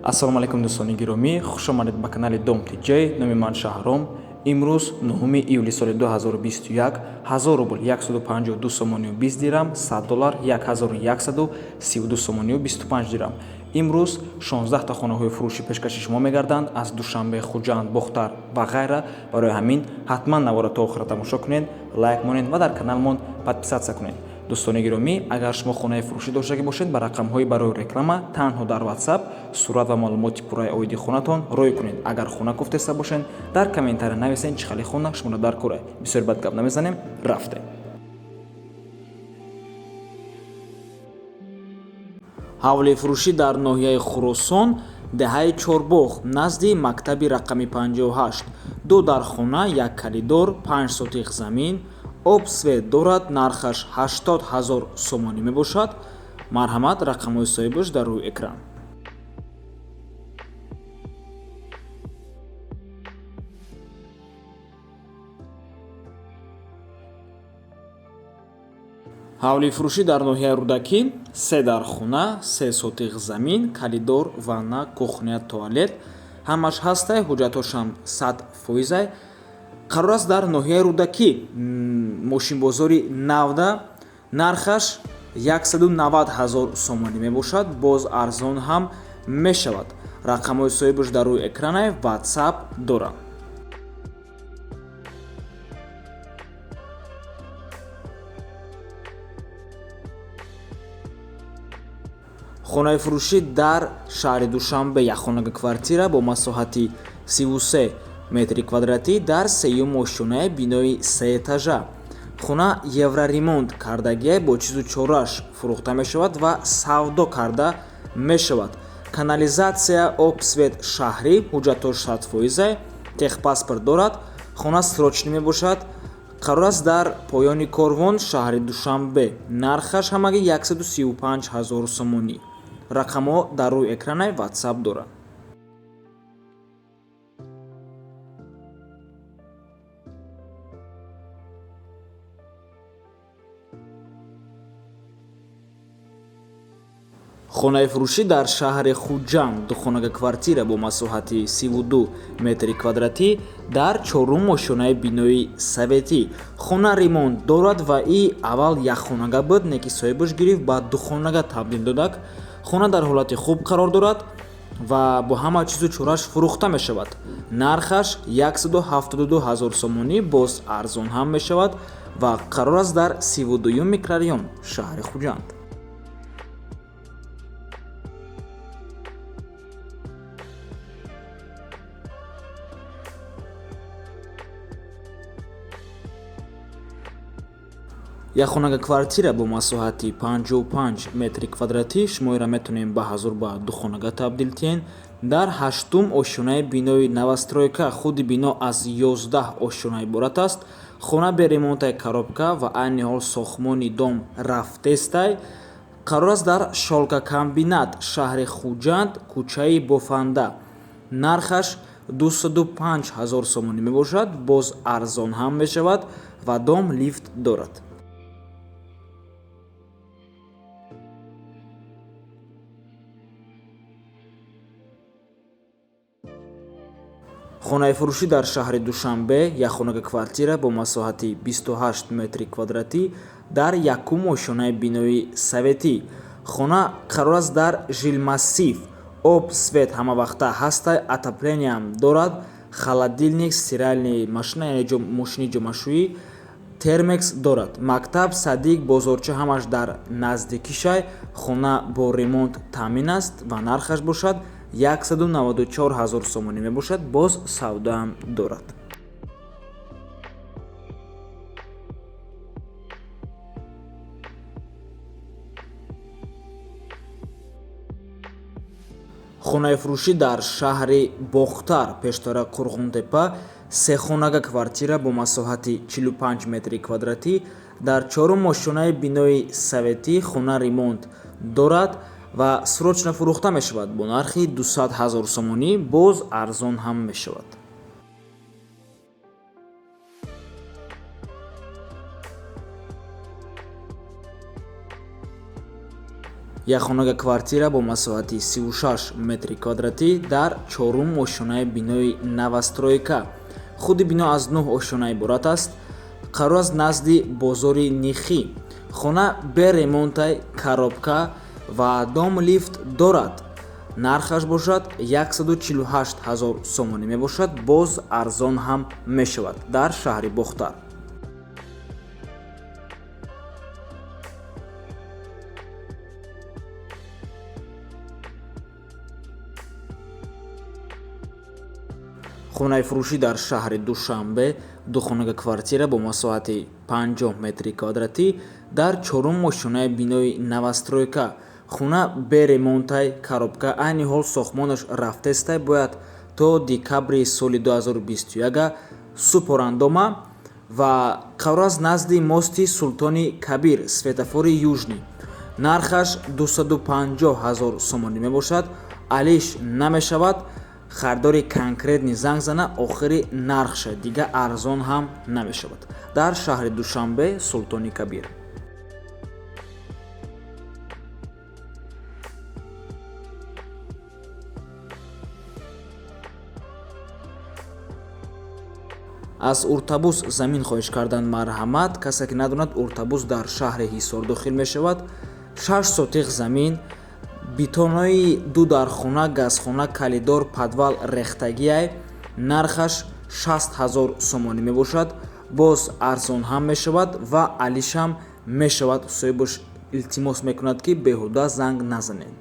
Ассалому алайкум дӯстони гиромӣ, хушомадед ба канали Dom TJ. Номи ман Шаҳром. Имрӯз 9 июли соли 2021 1000 рубл 152 сомонию 20 дирам, $100 1132 сомонию 25 дирам. имрӯз 16 та хонаҳои фурӯши пешкаши шумо мегарданд аз Душанбе, Хуҷанд, Бохтар ва ғайра. Барои ҳамин ҳатман навора то охира тамошо кунед, лайк монед ва дар каналмон подписатсия кунед. дӯстони гиромӣ, агар шумо хонаи фурӯшӣ доштагӣ бошед, ба рақамҳои барои реклама танҳо дар WhatsApp сурат ва маълумоти пурраи оиди хонатон рой кунед. Агар хона гуфтеста бошед, дар комментария нависед чӣ хели хона шуморо дар кора. Бисёр бад гап намезанем, рафтем. ҳавли фурӯшӣ дар ноҳияи Хӯросон, деҳаи Чорбоғ, назди мактаби рақами 58. 2 дар хона, 1 калидор, 5 сотиқ замин, об свет дорад, нархаш 80 000 сомонӣ мебошад. Марҳамат, рақамҳои соҳибаш дар рӯи экран. ҳавли фурӯшӣ дар ноҳияи Рӯдакӣ, 3 дар хона, 3 сотиқ замин, калидор, ванна, кухня, туалет, ҳамаш ҳастай, ҳуҷҷатҳошам 100%. қарор аст дар ноҳияи Рӯдакӣ, мошинбозори Навда, нархаш 190 000 сомонӣ мебошад, боз арзон ҳам мешавад. рақамҳои соҳибаш дар рӯи экране, WhatsApp дорам. хонаи фурӯшӣ дар шаҳри Душанбе, якхонага квартира бо масоҳати 33 метри квадратӣ дар сеюм ошёнаи бинои 3 этажа. хона евроремонт кардагия бо чизу чораш фурӯхта мешавад ва савдо карда мешавад. канализатсия, об свет шаҳрӣ, ҳуҷҷатҳош 100%, техпаспорт дорад. хона срочнӣ мебошад. қарор аст дар поёни Корвон, шаҳри Душанбе. нархаш ҳамагӣ 135 000 сомонӣ. рақамҳо дар рӯи экране, WhatsApp дорад. хонаи фурӯшӣ дар шаҳри Хуҷанд, духонага квартира бо масоҳати 32 метри квадратӣ дар чорум ошёнаи бинои советӣ. хона ремонт дорад ва и аввал якхонага буд, неки соҳибаш гирифт ба духонага табдил додак. хона дар ҳолати хуб қарор дорад ва бо ҳама чизу чораш фурӯхта мешавад. нархаш 172 000 сомонӣ, боз арзон ҳам мешавад ва қарор аст дар 32 микрорайон, шаҳри Хуҷанд. якхонага квартира бо масоҳати 55 метри квадратӣ, шумоиро метавонем ба ҳазур ба духонага табдил тиҳен. дар 8-ум ошёнаи бинои новостройка. худи бино аз 11 ошёна иборат аст. хона бе ремонтаи коробка ва айни ҳол сохтмони дом рафтестай. қарор аст дар шолка комбинат, шаҳри Хуҷанд, кӯчаи Бофанда. нархаш 205 000 сомонӣ мебошад, боз арзон ҳам мешавад ва дом лифт дорад. хонаи фурӯшӣ дар шаҳри Душанбе, якхонага квартира бо масоҳати 28 метри квадратӣ дар якум ошёнаи бинои советӣ. хона қарор аст дар жилмассив, об свет ҳамавақта ҳастай, отоплениям дорад, холодильник, стиральни машина, яъне мошини ҷомашӯӣ, термекс дорад. мактаб, садик, бозорча ҳамаш дар наздикишай. хона бо ремонт таъмин аст ва нархаш бошад 194 000 сомонӣ мебошад, боз савдоам дорад. хонаи фурӯшӣ дар шаҳри Бохтар, пештара Қурғунтепа, сехонага квартира бо масоҳати 45 метри квадратӣ дар чорум ошёнаи бинои советӣ. хона ремонт дорад ва срочно фурӯхта мешавад бо нархи 200 000 сомонӣ, боз арзон ҳам мешавад. як хонага квартира бо масоҳати 36 метри квадратӣ дар 4-ум ошонаи бинои новостройка. худи бино аз 9 ошона иборат аст. қарор аст назди бозори Нихӣ. хона бе ремонтай, коробка ва дом лифт дорад. нархаш бошад 148 000 сомонӣ мебошад. боз арзон ҳам мешавад дар шаҳри Бохтар. хонаи фурӯшӣ дар шаҳри Душанбе духонага квартира бо масоҳати 50 метри квадратӣ дар 4-ум ошонаи бинои новостройка. хона бе ремонтай, коробка, айни ҳол сохтмонаш рафтестай бояд то декабри соли 2021 супорандома ва қарор аст назди мости Султони Кабир, светофори южнӣ. нархаш 250 000 сомонӣ мебошад. алиш намешавад. خریداری کنکرتنی زنگ زنه آخری نرخ شد دیگه ارزان هم نمیشود در شهر دوشنبه سلطانی کبیر. از ارتبوس زمین خواهش کردن مرحمت. کسی که نداند ارتبوس در شهر حصار داخل می شود. 6 سوتیق زمین، битонои ду дархона, газхона, калидор, подвал рехтагиай. нархаш 60 000 сомонӣ мебошад. боз арзон ҳам мешавад ва алишам мешавад. соҳибаш илтимос мекунад ки беҳуда занг назанед.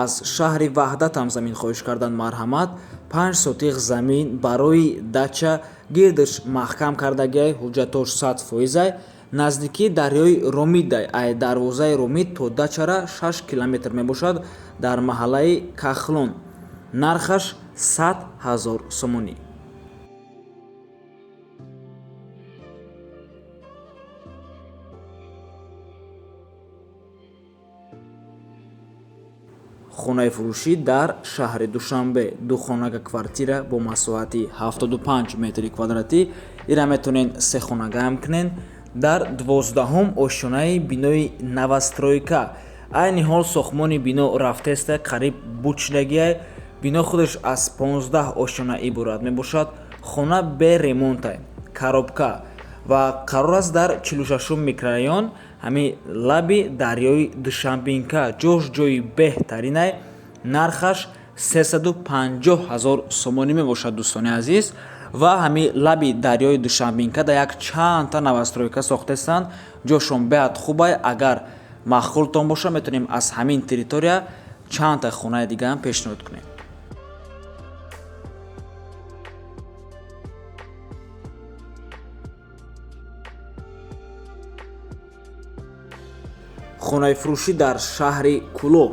аз шаҳри ваҳдат ҳам замин хоҳиш кардан марҳамат. 5 сотиқ замин барои дача, гирдаш маҳкам кардагиай, ҳуҷҷатош 100%. наздикии дарёи Ромидай, ай дарвозаи Ромид то дачара 6 километр мебошад дар маҳаллаи Кахлон. нархаш 100 000 сомонӣ. хонаи фурӯшӣ дар шаҳри Душанбе духонага квартира бо масоҳати 75 метри квадратӣ. ира метавонен сехонагаам кунен дар 12-ум ошонаи бинои новостройка. айни ҳол сохтмони бино рафтеста қариб бучидагиай. бино худаш аз 15 ошона иборат мебошад. хона бе ремонтай, коробка ва қарор аст дар 46-ум микрорайон, ҳами лаби дарёи Душанбинка, ҷош ҷои беҳтаринай. нархаш 350 000 сомонӣ мебошад дӯстони азиз. ва ҳами лаби дарёи Душанбинка да як чандта новостройка сохтестанд. ҷошон беҳад хубай. агар махқултон боша метавонем аз ҳамин территория чандта хонаи дига ҳам пешниҳод кунем. хонаи фурӯшӣ дар шаҳри Кӯлоб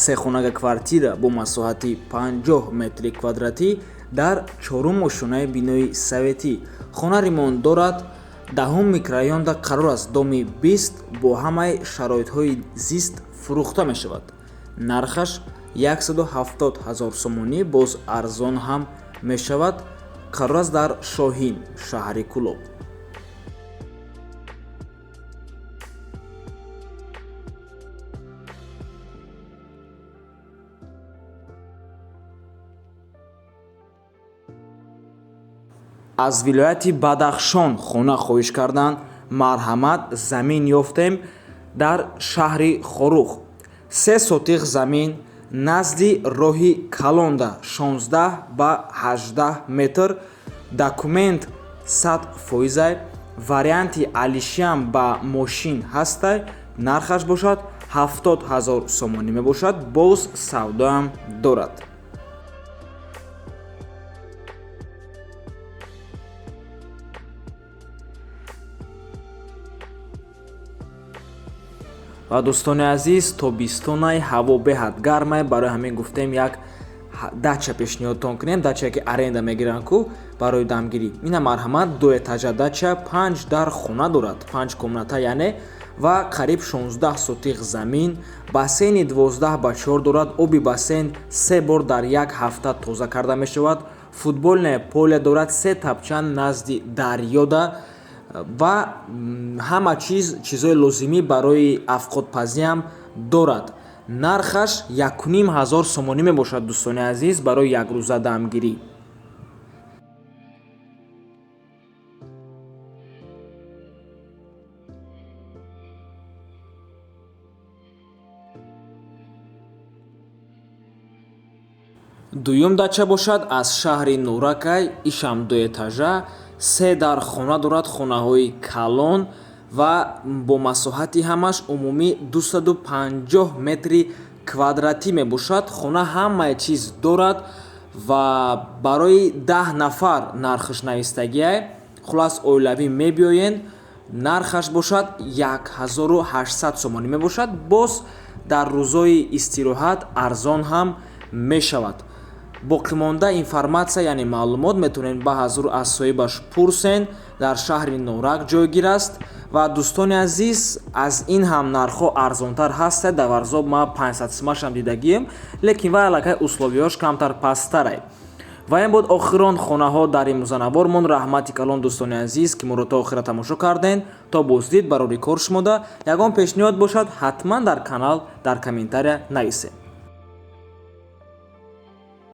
сехонага квартира бо масоҳати 50 метри квадратӣ дар 4-ум ошонаи бинои советӣ. хона ремонт дорад. 10-ум микрорайонда қарор аст доми 20 бо ҳамаи шароитҳои зист фурӯхта мешавад. нархаш 170 000 сомонӣ. боз арзон ҳам мешавад. қарор аст дар Шоҳин, шаҳри Кӯлоб. аз вилояти Бадахшон хона хоҳиш кардан марҳамат. замин ёфтем дар шаҳри Хорух. 3 сотиқ замин назди роҳи Калонда, 16 ба 18 метр. документ 100%. варианти алишиам ба мошин ҳастай. нархаш бошад 70 000 сомонӣ мебошад. боз савдоам дорад. ва дӯстони азиз, тобистонай ҳаво беҳад гармай. барои ҳамин гуфтем як дача пешниҳодтон кунем, дачае ки аренда мегиранд ку барои дамгирӣ. Ина марҳамат дуэтажа дача 5 дар хона дорад, 5 комната яъне, ва қариб 16 сотиқ замин, бассейни 12/4 дорад. Оби бассейн 3 бор дар як ҳафта тоза карда мешавад. Футболное поле дорад, 3 тапчан назди дарёда ва ҳама чизои лозимӣ барои афқодпазиам дорад. нархаш 1500 сомонӣ мебошад дӯстони азиз барои якрӯза дамгирӣ. дуюм дача бошад аз шаҳри Нуракай, ишам дуэтажа, 3 дар хона дорад, хонаҳои калон ва бо масоҳати ҳамаш умумӣ 250 метри квадратӣ мебошад. Хона ҳамаи чиз дорад ва барои 10 нафар нархаш навистагиае. Хулас оилавӣ мебиёед, нархаш бошад 1800 сомонӣ мебошад. Боз дар рӯзои истироҳат арзон ҳам мешавад. боқимонда информатсия яъне маълумот метавонед ба ҳазур аз соҳибаш пурсен. дар шаҳри Норак ҷойгир аст ва дӯстони азиз аз ин ҳам нархҳо арзонтар ҳастад. дар варзоб ма 500 сомашам дидагием, лекин вай аллакай условиҳош камтар пасттарай. ва ин буд охирон хонаҳо дар имрӯзанавормон. раҳмати калон дӯстони азиз ки моро то охира тамошо карден. то боздид барори кор шумода ягон пешниҳод бошад ҳатман дар канал дар комментария нависед.